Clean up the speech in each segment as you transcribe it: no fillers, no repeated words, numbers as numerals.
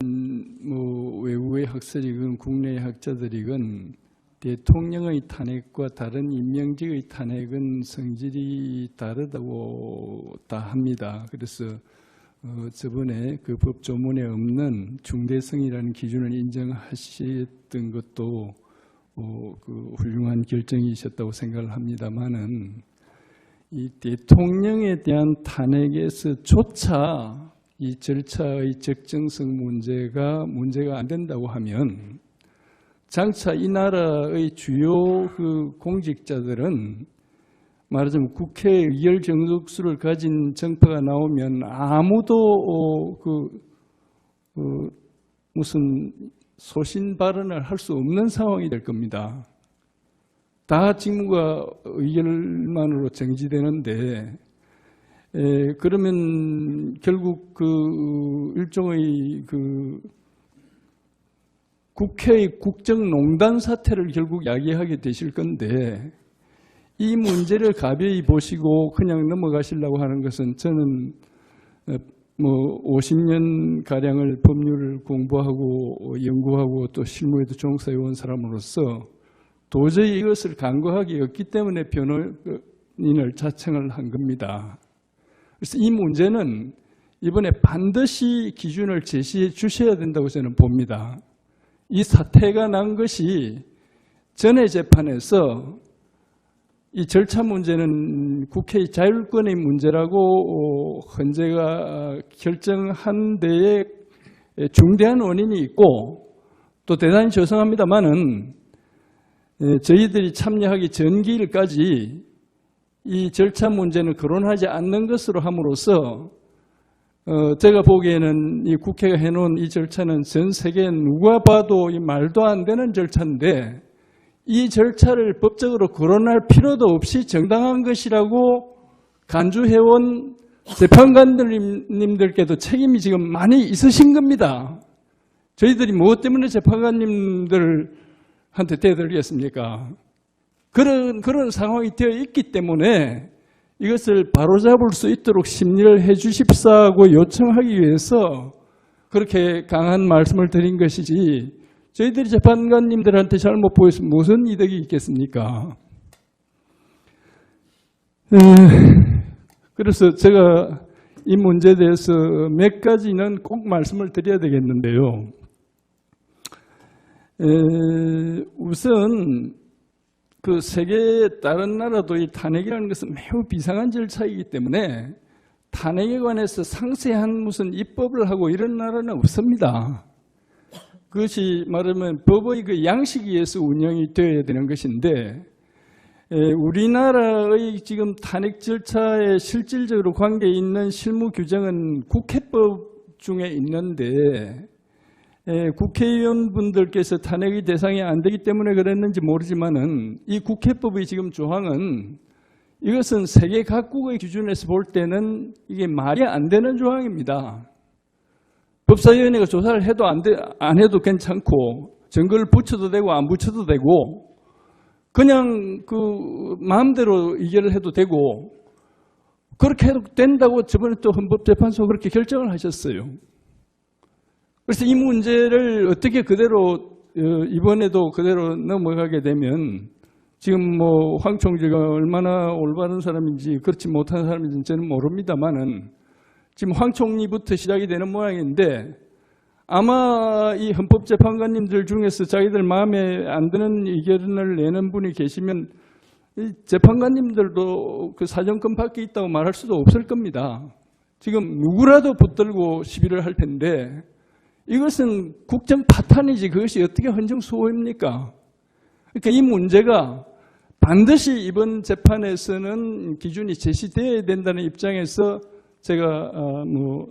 외국의 학설이건 국내의 학자들이건 대통령의 탄핵과 다른 임명직의 탄핵은 성질이 다르다고 다 합니다. 그래서 저번에 그 법조문에 없는 중대성이라는 기준을 인정하셨던 것도 그 훌륭한 결정이셨다고 생각을 합니다만은 이 대통령에 대한 탄핵에서조차 이 절차의 적정성 문제가 안 된다고 하면 장차 이 나라의 주요 그 공직자들은 말하자면 국회의 의결 정석수를 가진 정파가 나오면 아무도 무슨 소신 발언을 할 수 없는 상황이 될 겁니다. 다 직무가 의결만으로 정지되는데 그러면 결국 그 일종의 그 국회의 국정농단 사태를 결국 야기하게 되실 건데 이 문제를 가벼이 보시고 그냥 넘어가시려고 하는 것은 저는 50년 가량을 법률을 공부하고 연구하고 또 실무에도 종사해 온 사람으로서 도저히 이것을 간과하기 없기 때문에 변호인을 자청을 한 겁니다. 그래서 이 문제는 이번에 반드시 기준을 제시해 주셔야 된다고 저는 봅니다. 이 사태가 난 것이 전에 재판에서 이 절차 문제는 국회의 자율권의 문제라고 헌재가 결정한 데에 중대한 원인이 있고 또 대단히 죄송합니다만은 저희들이 참여하기 전기일까지 이 절차 문제는 거론하지 않는 것으로 함으로써 제가 보기에는 이 국회가 해놓은 이 절차는 전 세계 누가 봐도 이 말도 안 되는 절차인데 이 절차를 법적으로 거론할 필요도 없이 정당한 것이라고 간주해온 재판관님들께도 책임이 지금 많이 있으신 겁니다. 저희들이 무엇 때문에 재판관님들한테 대들겠습니까? 그런 상황이 되어 있기 때문에 이것을 바로잡을 수 있도록 심리를 해 주십사고 요청하기 위해서 그렇게 강한 말씀을 드린 것이지 저희들이 재판관님들한테 잘못 보였으면 무슨 이득이 있겠습니까? 그래서 제가 이 문제에 대해서 몇 가지는 꼭 말씀을 드려야 되겠는데요. 우선 그 세계 다른 나라도 이 탄핵이라는 것은 매우 비상한 절차이기 때문에 탄핵에 관해서 상세한 무슨 입법을 하고 이런 나라는 없습니다. 그것이 말하면 법의 그 양식에 의해서 운영이 되어야 되는 것인데 우리나라의 지금 탄핵 절차에 실질적으로 관계 있는 실무 규정은 국회법 중에 있는데 국회의원분들께서 탄핵의 대상이 안 되기 때문에 그랬는지 모르지만은 이 국회법의 지금 조항은 이것은 세계 각국의 기준에서 볼 때는 이게 말이 안 되는 조항입니다. 법사위원회가 조사를 해도 안 해도 괜찮고 증거를 붙여도 되고 안 붙여도 되고 그냥 그 마음대로 의결을 해도 되고 그렇게 해도 된다고 저번에 또 헌법재판소가 그렇게 결정을 하셨어요. 그래서 이 문제를 어떻게 그대로 이번에도 그대로 넘어가게 되면 지금 황 총재가 얼마나 올바른 사람인지 그렇지 못한 사람인지 저는 모릅니다만은 지금 황 총리부터 시작이 되는 모양인데 아마 이 헌법재판관님들 중에서 자기들 마음에 안 드는 의견을 내는 분이 계시면 이 재판관님들도 그 사정권 밖에 있다고 말할 수도 없을 겁니다. 지금 누구라도 붙들고 시비를 할 텐데 이것은 국정 파탄이지 그것이 어떻게 헌정수호입니까? 그러니까 이 문제가 반드시 이번 재판에서는 기준이 제시되어야 된다는 입장에서 제가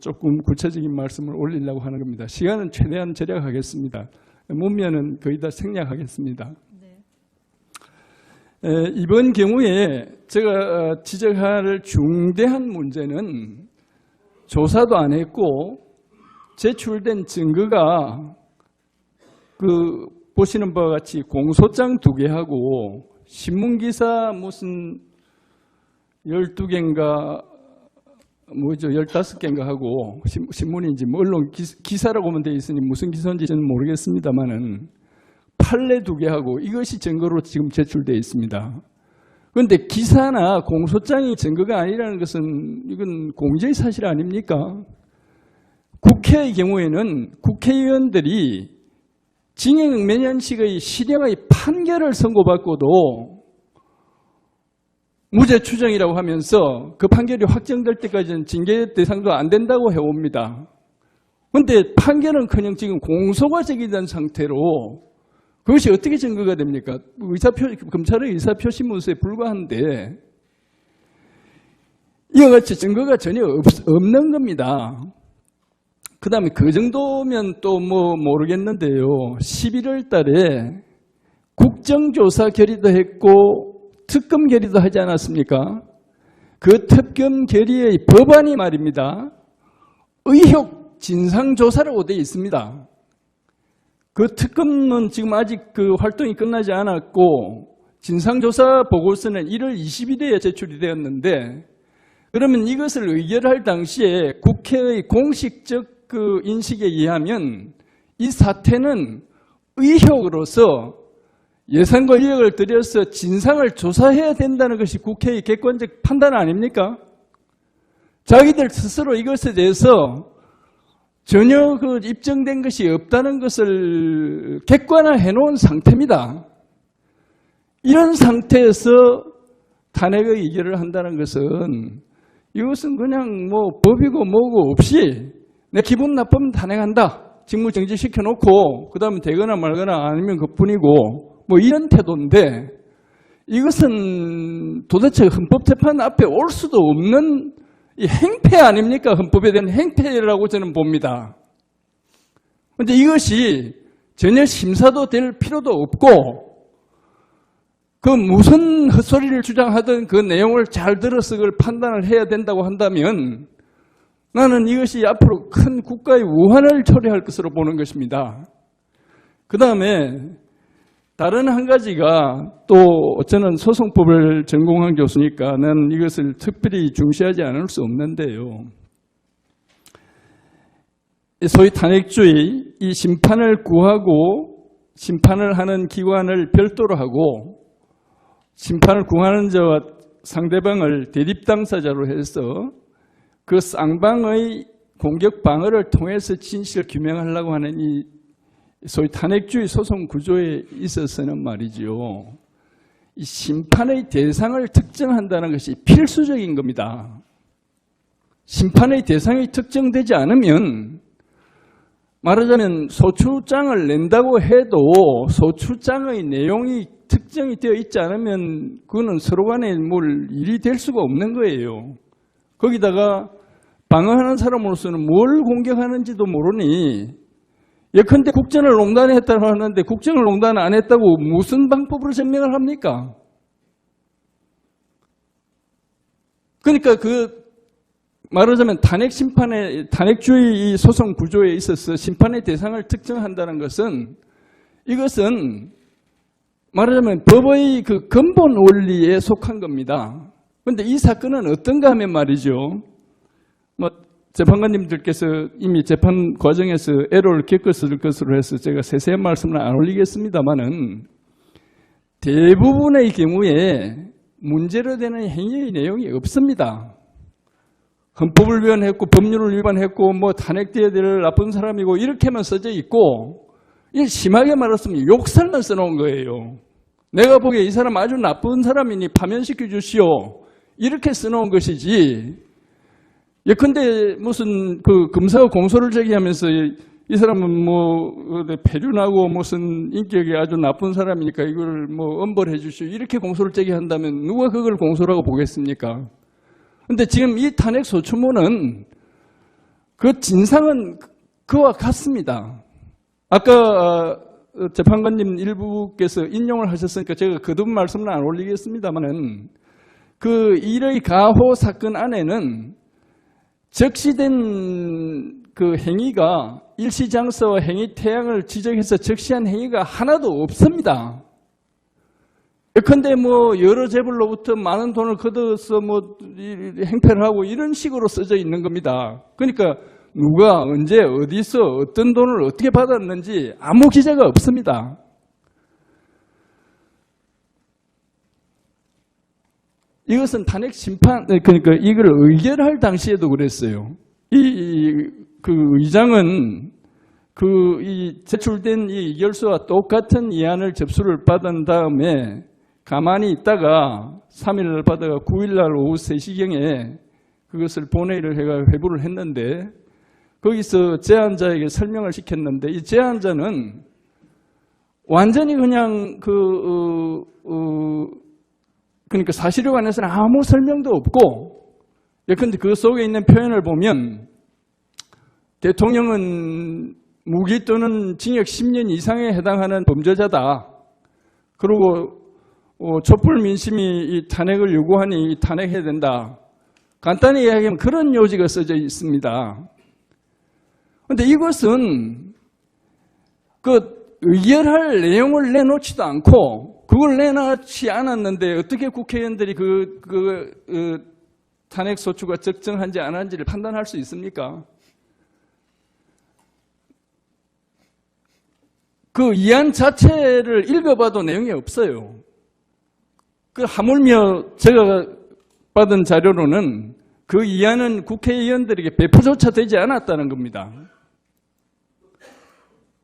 조금 구체적인 말씀을 올리려고 하는 겁니다. 시간은 최대한 절약하겠습니다. 문면은 거의 다 생략하겠습니다. 네. 이번 경우에 제가 지적할 중대한 문제는 조사도 안 했고 제출된 증거가 보시는 바와 같이 공소장 2개하고 신문기사 무슨 12개인가 뭐죠, 15개인가 하고, 신문인지 뭐 언론 기사라고만 되어 있으니 무슨 기사인지는 모르겠습니다만은, 판례 2개하고 이것이 증거로 지금 제출되어 있습니다. 그런데 기사나 공소장이 증거가 아니라는 것은 이건 공개의 사실 아닙니까? 국회의 경우에는 국회의원들이 징역 몇 년씩의 실형의 판결을 선고받고도 무죄 추정이라고 하면서 그 판결이 확정될 때까지는 징계 대상도 안 된다고 해옵니다. 그런데 판결은커녕 지금 공소가 제기된 상태로 그것이 어떻게 증거가 됩니까? 검찰의 의사표시문서에 불과한데 이와 같이 증거가 전혀 없는 겁니다. 그 다음에 그 정도면 또 뭐 모르겠는데요. 11월 달에 국정조사 결의도 했고 특검 결의도 하지 않았습니까? 그 특검 결의의 법안이 말입니다. 의혹 진상조사라고 되어 있습니다. 그 특검은 지금 아직 그 활동이 끝나지 않았고 진상조사 보고서는 1월 20일에 제출이 되었는데 그러면 이것을 의결할 당시에 국회의 공식적 그 인식에 의하면 이 사태는 의혹으로서 예산과 인력을 들여서 진상을 조사해야 된다는 것이 국회의 객관적 판단 아닙니까? 자기들 스스로 이것에 대해서 전혀 그 입증된 것이 없다는 것을 객관화해 놓은 상태입니다. 이런 상태에서 탄핵의 의결을 한다는 것은 이것은 그냥 뭐 법이고 뭐고 없이 내 기분 나쁘면 탄핵한다. 직무 정지시켜 놓고 그 다음에 되거나 말거나 아니면 그뿐이고 뭐 이런 태도인데 이것은 도대체 헌법재판 앞에 올 수도 없는 이 행패 아닙니까? 헌법에 대한 행패라고 저는 봅니다. 그런데 이것이 전혀 심사도 될 필요도 없고 그 무슨 헛소리를 주장하든 그 내용을 잘 들어서 그걸 판단을 해야 된다고 한다면 나는 이것이 앞으로 큰 국가의 우환을 초래할 것으로 보는 것입니다. 그 다음에 다른 한 가지가 또 저는 소송법을 전공한 교수니까 난 이것을 특별히 중시하지 않을 수 없는데요. 소위 탄핵주의, 이 심판을 구하고 심판을 하는 기관을 별도로 하고 심판을 구하는 자와 상대방을 대립당사자로 해서 그 쌍방의 공격 방어를 통해서 진실을 규명하려고 하는 이 소위 탄핵주의 소송 구조에 있어서는 말이죠. 이 심판의 대상을 특정한다는 것이 필수적인 겁니다. 심판의 대상이 특정되지 않으면 말하자면 소추장을 낸다고 해도 소추장의 내용이 특정이 되어 있지 않으면 그거는 서로 간에 뭘 일이 될 수가 없는 거예요. 거기다가 방어하는 사람으로서는 뭘 공격하는지도 모르니 예컨대 국정을 농단했다고 하는데 국정을 농단 안 했다고 무슨 방법으로 증명을 합니까? 그러니까 그 말하자면 탄핵주의 소송 구조에 있어서 심판의 대상을 특정한다는 것은 이것은 말하자면 법의 그 근본 원리에 속한 겁니다. 그런데 이 사건은 어떤가 하면 말이죠. 재판관님들께서 이미 재판 과정에서 애로를 겪었을 것으로 해서 제가 세세한 말씀을 안 올리겠습니다만은 대부분의 경우에 문제로 되는 행위의 내용이 없습니다. 헌법을 위반했고 법률을 위반했고 뭐 탄핵돼야 될 나쁜 사람이고 이렇게만 써져 있고 심하게 말했으면 욕설만 써놓은 거예요. 내가 보기에 이 사람 아주 나쁜 사람이니 파면시켜 주시오. 이렇게 써놓은 것이지 예컨대 무슨 그 검사가 공소를 제기하면서 이 사람은 뭐 폐륜하고 무슨 인격이 아주 나쁜 사람이니까 이걸 뭐 엄벌해 주시오. 이렇게 공소를 제기한다면 누가 그걸 공소라고 보겠습니까? 근데 지금 이 탄핵 소추문은 그 진상은 그와 같습니다. 아까 재판관님 일부께서 인용을 하셨으니까 제가 거듭 말씀은 안 올리겠습니다만은 그 일의 가호 사건 안에는 적시된 그 행위가 일시장소와 행위 태양을 지적해서 적시한 행위가 하나도 없습니다. 예컨대 뭐 여러 재벌로부터 많은 돈을 걷어서 뭐 행패를 하고 이런 식으로 써져 있는 겁니다. 그러니까 누가 언제 어디서 어떤 돈을 어떻게 받았는지 아무 기재가 없습니다. 이것은 탄핵 심판, 그러니까 이걸 의결할 당시에도 그랬어요. 그 의장은 이 제출된 이 의결서와 똑같은 이안을 접수를 받은 다음에 가만히 있다가 3일날 받아가 9일날 오후 3시경에 그것을 본회의를 해가 회부를 했는데 거기서 제안자에게 설명을 시켰는데 이 제안자는 완전히 그냥 그러니까 사실에 관해서는 아무 설명도 없고 예컨대 그 속에 있는 표현을 보면 대통령은 무기 또는 징역 10년 이상에 해당하는 범죄자다. 그리고 촛불 민심이 이 탄핵을 요구하니 탄핵해야 된다. 간단히 이야기하면 그런 요지가 써져 있습니다. 그런데 이것은 의결할 내용을 내놓지도 않고 그걸 내놓지 않았는데 어떻게 국회의원들이 탄핵 소추가 적정한지 안 한지를 판단할 수 있습니까? 그 이안 자체를 읽어봐도 내용이 없어요. 하물며 제가 받은 자료로는 그 이안은 국회의원들에게 배포조차 되지 않았다는 겁니다.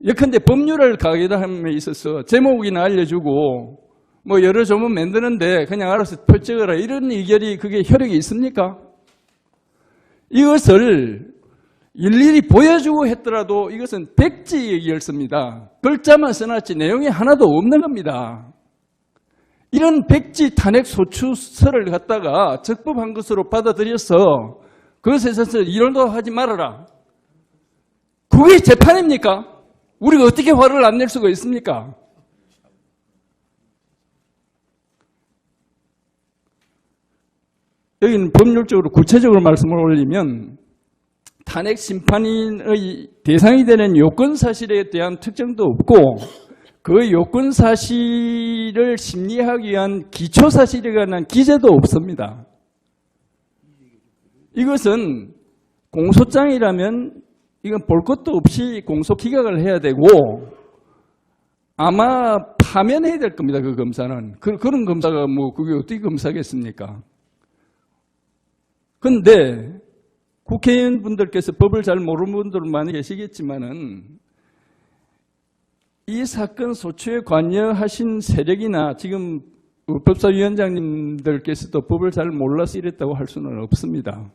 예컨대 법률을 가개함에 있어서 제목이나 알려주고 뭐 여러 조문 만드는데 그냥 알아서 표 찍어라 이런 의결이 그게 효력이 있습니까? 이것을 일일이 보여주고 했더라도 이것은 백지 의결서입니다. 글자만 써놨지 내용이 하나도 없는 겁니다. 이런 백지 탄핵 소추서를 갖다가 적법한 것으로 받아들여서 그것에 있어서 이론도 하지 말아라. 그게 재판입니까? 우리가 어떻게 화를 안 낼 수가 있습니까? 여기는 법률적으로 구체적으로 말씀을 올리면 탄핵 심판인의 대상이 되는 요건 사실에 대한 특정도 없고 그 요건 사실을 심리하기 위한 기초 사실에 관한 기재도 없습니다. 이것은 공소장이라면 이건 볼 것도 없이 공소 기각을 해야 되고 아마 파면해야 될 겁니다. 그 검사는. 그런 검사가 뭐 그게 어떻게 검사겠습니까? 그런데 국회의원분들께서 법을 잘 모르는 분들 많이 계시겠지만은 이 사건 소추에 관여하신 세력이나 지금 법사위원장님들께서도 법을 잘 몰라서 이랬다고 할 수는 없습니다.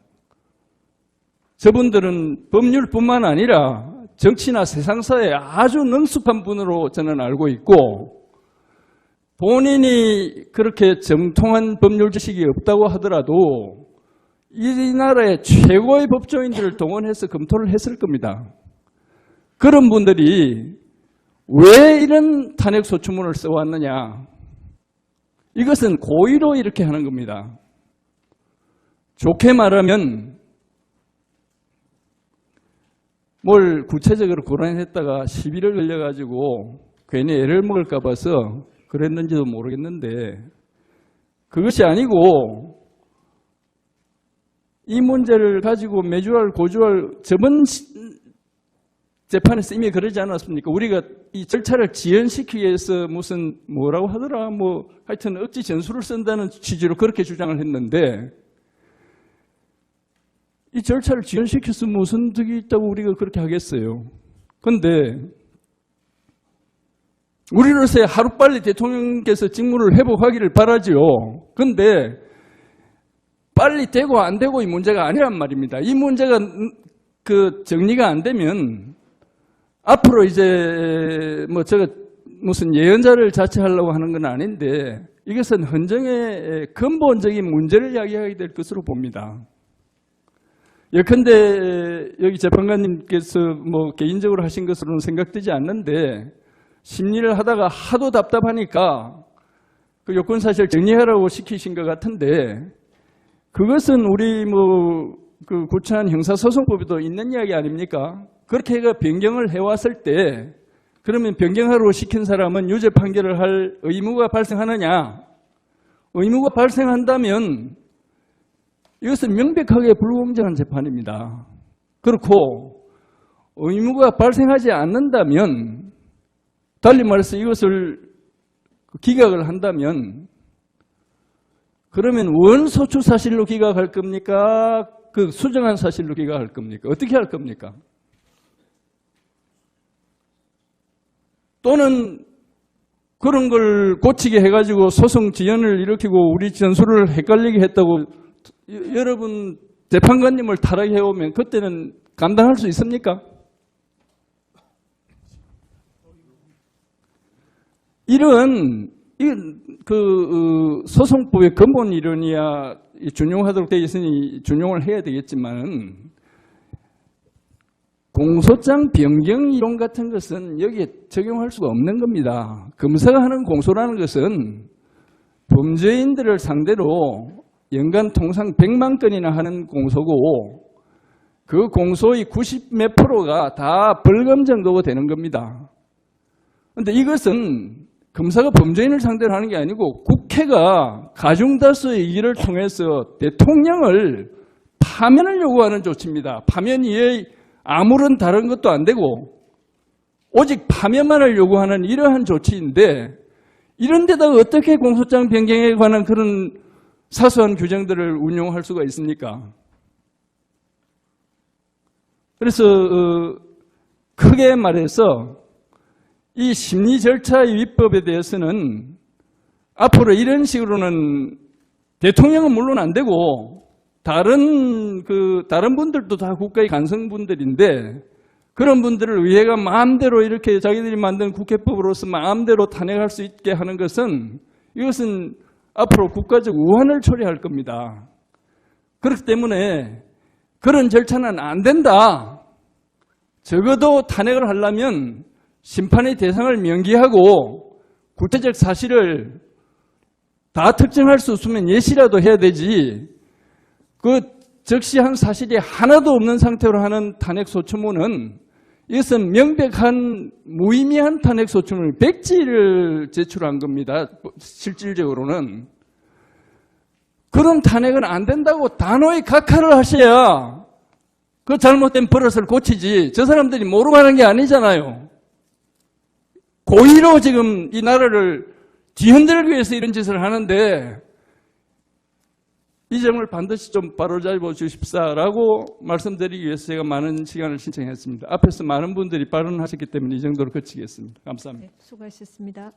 저분들은 법률뿐만 아니라 정치나 세상사에 아주 능숙한 분으로 저는 알고 있고 본인이 그렇게 정통한 법률 지식이 없다고 하더라도 이 나라의 최고의 법조인들을 동원해서 검토를 했을 겁니다. 그런 분들이 왜 이런 탄핵 소추문을 써왔느냐? 이것은 고의로 이렇게 하는 겁니다. 좋게 말하면 뭘 구체적으로 고란했다가 시비를 걸려가지고 괜히 애를 먹을까 봐서 그랬는지도 모르겠는데 그것이 아니고 이 문제를 가지고 매주할 고주할 저번 재판에서 이미 그러지 않았습니까? 우리가 이 절차를 지연시키기 위해서 무슨 뭐라고 하더라 뭐 하여튼 억지 전술을 쓴다는 취지로 그렇게 주장을 했는데 이 절차를 지연시켜서 무슨 득이 있다고 우리가 그렇게 하겠어요? 그런데 우리로서야 하루빨리 대통령께서 직무를 회복하기를 바라죠. 그런데 빨리 되고 안 되고 이 문제가 아니란 말입니다. 이 문제가 정리가 안 되면 앞으로 이제 뭐 제가 무슨 예언자를 자처하려고 하는 건 아닌데 이것은 헌정의 근본적인 문제를 이야기하게 될 것으로 봅니다. 예컨대 여기 재판관님께서 뭐 개인적으로 하신 것으로는 생각되지 않는데 심리를 하다가 하도 답답하니까 그 요건 사실 정리하라고 시키신 것 같은데 그것은 우리 그 구체한 형사소송법에도 있는 이야기 아닙니까? 그렇게 해가 변경을 해왔을 때 그러면 변경하라고 시킨 사람은 유죄 판결을 할 의무가 발생하느냐? 의무가 발생한다면 이것은 명백하게 불공정한 재판입니다. 그렇고 의무가 발생하지 않는다면, 달리 말해서 이것을 기각을 한다면, 그러면 원소추 사실로 기각할 겁니까? 그 수정한 사실로 기각할 겁니까? 어떻게 할 겁니까? 또는 그런 걸 고치게 해가지고 소송 지연을 일으키고 우리 전술을 헷갈리게 했다고 여러분 재판관님을 타락해오면 그때는 감당할 수 있습니까? 이런 소송법의 근본 이론이야 준용하도록 되어 있으니 준용을 해야 되겠지만, 공소장 변경 이론 같은 것은 여기에 적용할 수가 없는 겁니다. 검사가 하는 공소라는 것은 범죄인들을 상대로 연간 통상 100만 건이나 하는 공소고, 그 공소의 90몇 %가 다 벌금 정도가 되는 겁니다. 그런데 이것은 검사가 범죄인을 상대로 하는 게 아니고 국회가 가중다수의 의결을 통해서 대통령을 파면을 요구하는 조치입니다. 파면 이외에 아무런 다른 것도 안 되고 오직 파면만을 요구하는 이러한 조치인데, 이런 데다가 어떻게 공소장 변경에 관한 그런 사소한 규정들을 운용할 수가 있습니까? 그래서 크게 말해서 이 심리 절차의 위법에 대해서는 앞으로 이런 식으로는 대통령은 물론 안 되고 다른 분들도 다 국가의 간성분들인데, 그런 분들을 의회가 마음대로 이렇게 자기들이 만든 국회법으로서 마음대로 탄핵할 수 있게 하는 것은, 이것은 앞으로 국가적 우환을 초래할 겁니다. 그렇기 때문에 그런 절차는 안 된다. 적어도 탄핵을 하려면 심판의 대상을 명기하고 구체적 사실을 다 특정할 수 없으면 예시라도 해야 되지, 그 적시한 사실이 하나도 없는 상태로 하는 탄핵소추문은, 이것은 명백한 무의미한 탄핵소추문을 백지를 제출한 겁니다. 실질적으로는. 그런 탄핵은 안 된다고 단호히 각하를 하셔야 그 잘못된 버릇을 고치지, 저 사람들이 모르고 하는 게 아니잖아요. 고의로 지금 이 나라를 뒤흔들기 위해서 이런 짓을 하는데, 이 점을 반드시 좀 바로잡아 주십사라고 말씀드리기 위해서 제가 많은 시간을 신청했습니다. 앞에서 많은 분들이 발언하셨기 때문에 이 정도로 그치겠습니다. 감사합니다. 네, 수고하셨습니다.